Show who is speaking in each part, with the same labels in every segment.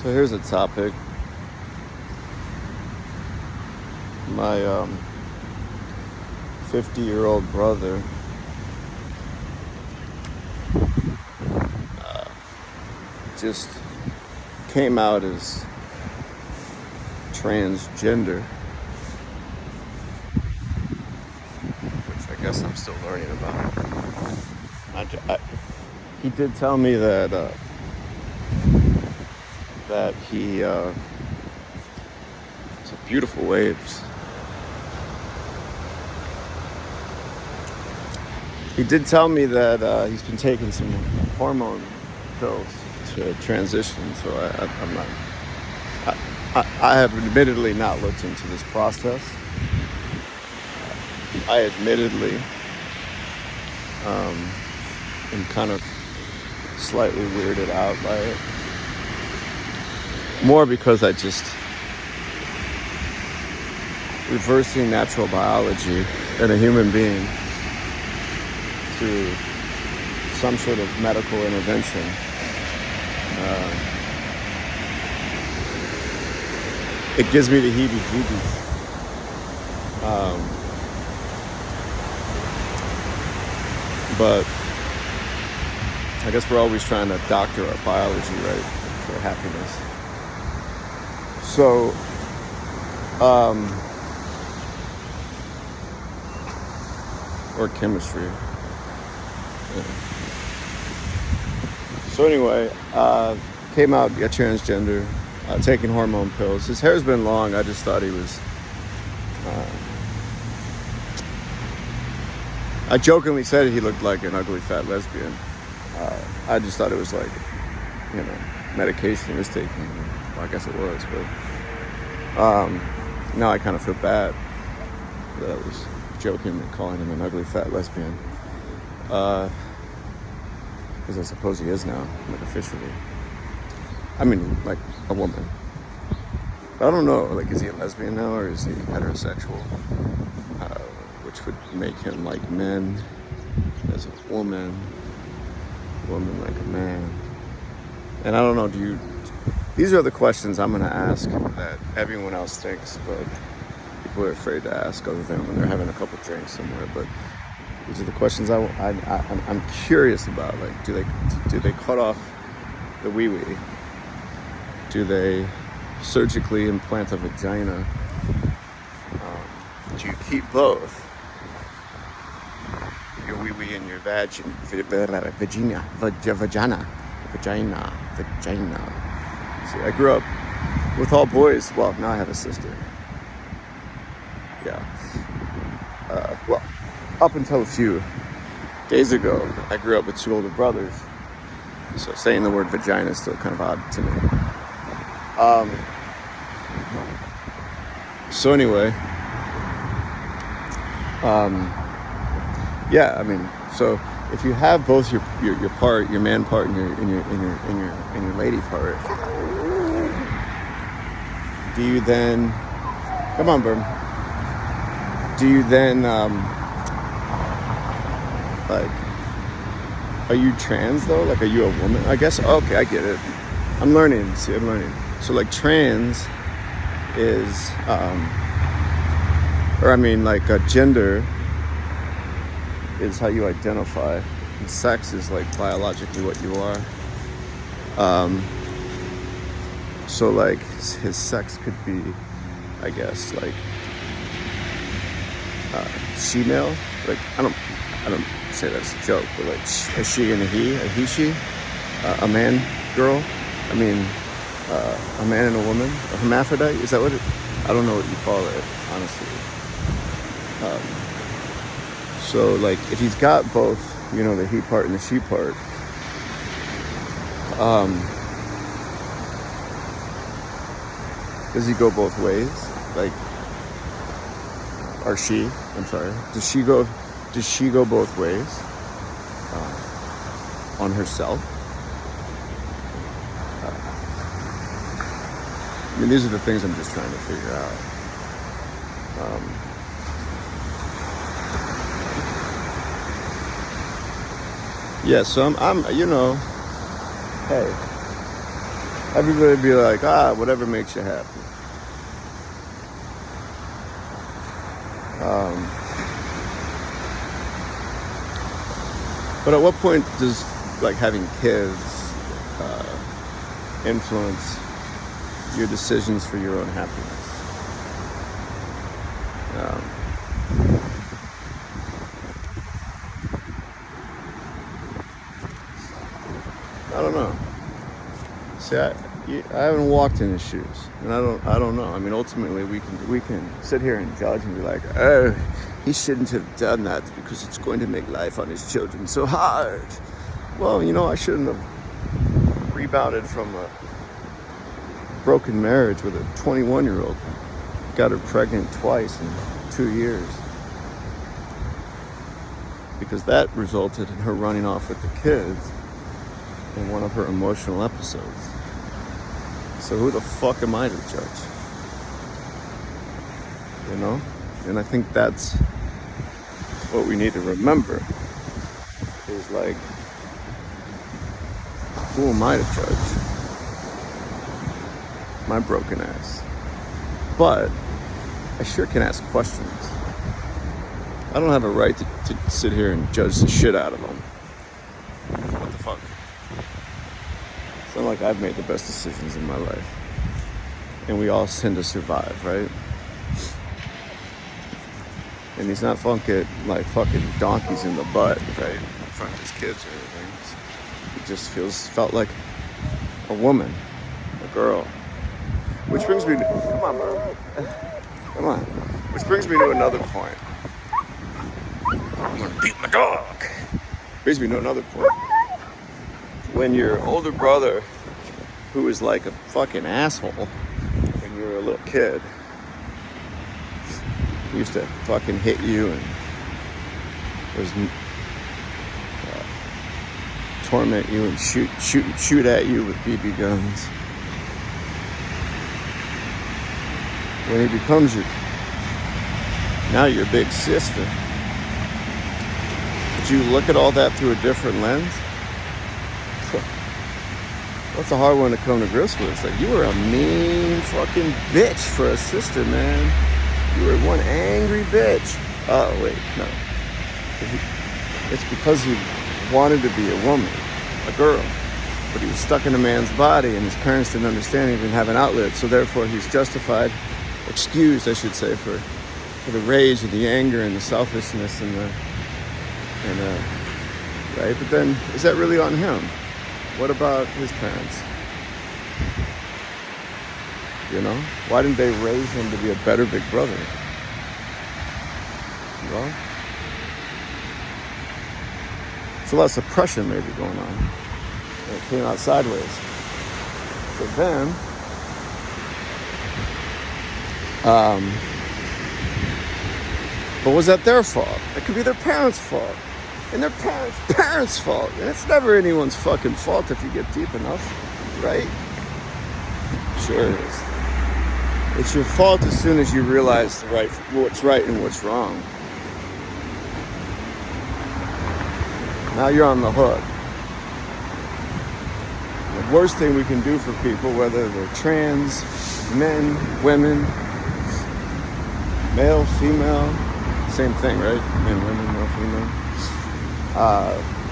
Speaker 1: So here's a topic. My 50-year-old brother just came out as transgender, which I guess I'm still learning about. He did tell me that he it's a beautiful waves. He did tell me that he's been taking some hormone pills to transition. So I'm not. I have admittedly not looked into this process. I admittedly am kind of slightly weirded out by it. More because I just reversing natural biology in a human being through some sort of medical intervention. It gives me the heebie-jeebies. But I guess we're always trying to doctor our biology, right, for happiness. So, or chemistry. Yeah. So anyway, came out, got transgender, taking hormone pills. His hair's been long. I just thought he was. I jokingly said he looked like an ugly fat lesbian. I just thought it was like, medication he was taking. Well, I guess it was, but now I kind of feel bad that I was joking and calling him an ugly fat lesbian. Because I suppose he is now, like officially. I mean, like a woman. But I don't know, like, is he a lesbian now or is he heterosexual? Which would make him like men as a woman like a man. And I don't know, these are the questions I'm going to ask that everyone else thinks, but people are afraid to ask other than when they're having a couple drinks somewhere. But these are the questions I'm curious about. Like, do they cut off the wee-wee? Do they surgically implant a vagina? Do you keep both? Your wee-wee and your vagina. See, I grew up with all boys. Well, now I have a sister. Yeah. Well, up until a few days ago, I grew up with two older brothers. So saying the word vagina is still kind of odd to me. So anyway, yeah, I mean, so if you have both your part, your man part, and your lady part, do you then? Come on, Berm. Do you then like? Are you trans though? Like, are you a woman? I guess. Okay, I get it. I'm learning. See, I'm learning. So like trans is, gender is how you identify. And sex is like biologically what you are. So like his sex could be, I guess, like she-male. Like I don't say that's a joke, but like a she and a he-she, a man, girl. I mean, a man and a woman, a hermaphrodite. Is that what it? I don't know what you call it, honestly. So like, if he's got both, the he part and the she part, does he go both ways? Like, does she go both ways on herself? I mean, these are the things I'm just trying to figure out. Yeah, so I'm hey, Everybody would be like, whatever makes you happy. But at what point does like having kids influence your decisions for your own happiness? I don't know. See, I haven't walked in his shoes, and I don't know. I mean, ultimately, we can sit here and judge and be like, oh, he shouldn't have done that because it's going to make life on his children so hard. Well, I shouldn't have rebounded from a broken marriage with a 21-year-old. Got her pregnant twice in 2 years. Because that resulted in her running off with the kids in one of her emotional episodes. So who the fuck am I to judge? And I think that's what we need to remember is like, who am I to judge my broken ass? But I sure can ask questions. I don't have a right to sit here and judge the shit out of them. What the fuck? It's not like I've made the best decisions in my life. And we all tend to survive, right? And he's not fucking donkeys in the butt, right? In front of his kids or anything. He just felt like a woman, a girl. Which brings me to, come on, bro. Come on. Which brings me to another point. I'm gonna beat my dog. Brings me to another point. When your older brother, who is like a fucking asshole when you were a little kid, used to fucking hit you and was torment you and shoot at you with BB guns. When he becomes now your big sister, did you look at all that through a different lens? That's a hard one to come to grips with. It's like, you were a mean fucking bitch for a sister, man. You were one angry bitch. Oh, wait, no. It's because he wanted to be a woman, a girl. But he was stuck in a man's body, and his parents didn't understand he didn't have an outlet. So therefore, he's excused, I should say, for the rage and the anger and the selfishness and right? But then, is that really on him? What about his parents? Why didn't they raise him to be a better big brother? Well, it's a lot of suppression maybe going on. And it came out sideways. So then, but was that their fault? It could be their parents' fault. And their parents' fault. And it's never anyone's fucking fault if you get deep enough, right? Sure it is. It's your fault as soon as you realize what's right and what's wrong. Now you're on the hook. The worst thing we can do for people, whether they're trans, men, women, male, female, same thing, right? Men, women, male, female.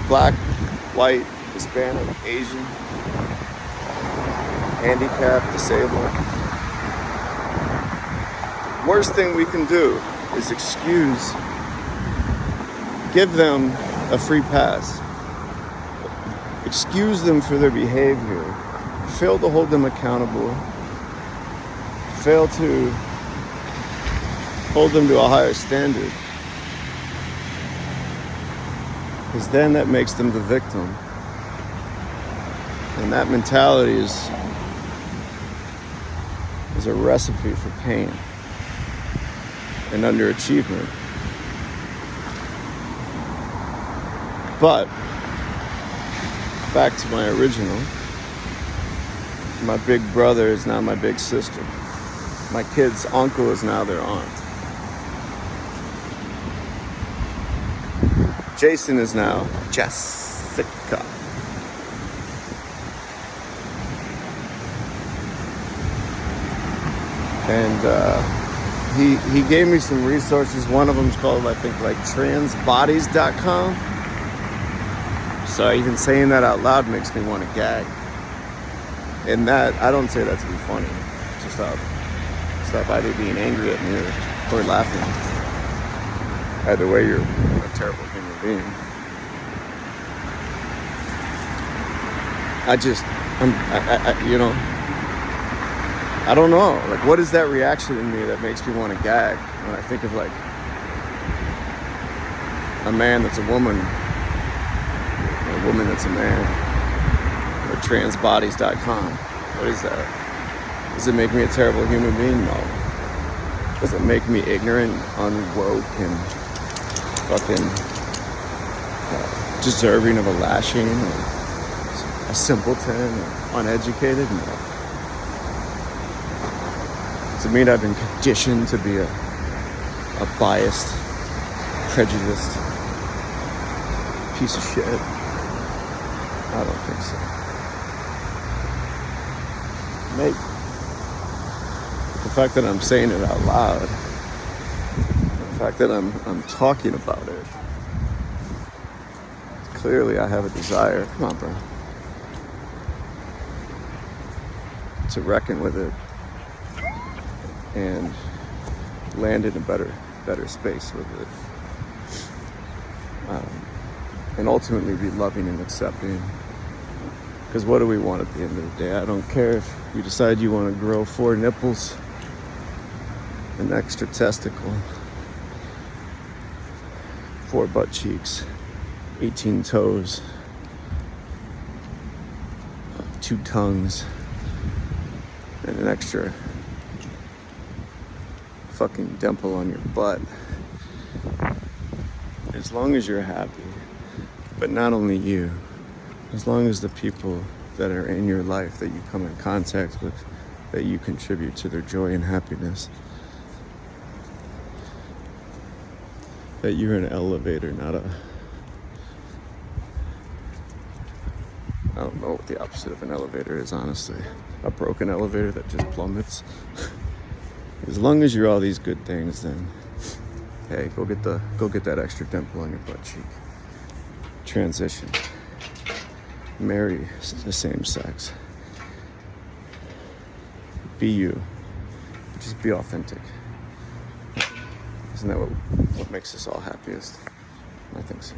Speaker 1: Black, white, Hispanic, Asian, handicapped, disabled. Worst thing we can do is give them a free pass. Excuse them for their behavior. Fail to hold them accountable. Fail to hold them to a higher standard. Because then that makes them the victim. And that mentality is a recipe for pain and underachievement. But back to my original, my big brother is now my big sister. My kid's uncle is now their aunt. Jason is now Jessica. And he gave me some resources. One of them's called, I think, like transbodies.com. So even saying that out loud makes me want to gag. And that, I don't say that to be funny. To stop either being angry at me or laughing. Either way, you're a terrible human being. I don't know. Like, what is that reaction in me that makes me want to gag when I think of like a man that's a woman, or a woman that's a man, or transbodies.com? What is that? Does it make me a terrible human being? No. Does it make me ignorant, unwoke, and fucking deserving of a lashing, or a simpleton, or uneducated? No. Does it mean I've been conditioned to be a biased, prejudiced piece of shit? I don't think so. Maybe. The fact that I'm saying it out loud, the fact that I'm talking about it, clearly I have a desire, come on, bro, to reckon with it and land in a better space with it, and ultimately be loving and accepting. Because what do we want at the end of the day? I don't care if you decide you want to grow 4 nipples, an extra testicle, 4 butt cheeks, 18 toes, 2 tongues, and an extra fucking dimple on your butt. As long as you're happy, but not only you, as long as the people that are in your life that you come in contact with, that you contribute to their joy and happiness, that you're an elevator, not a, I don't know what the opposite of an elevator is, honestly. A broken elevator that just plummets. As long as you're all these good things, then hey, go get that extra dimple on your butt cheek. Transition. Marry the same sex. Be you. Just be authentic. Isn't that what makes us all happiest? I think so.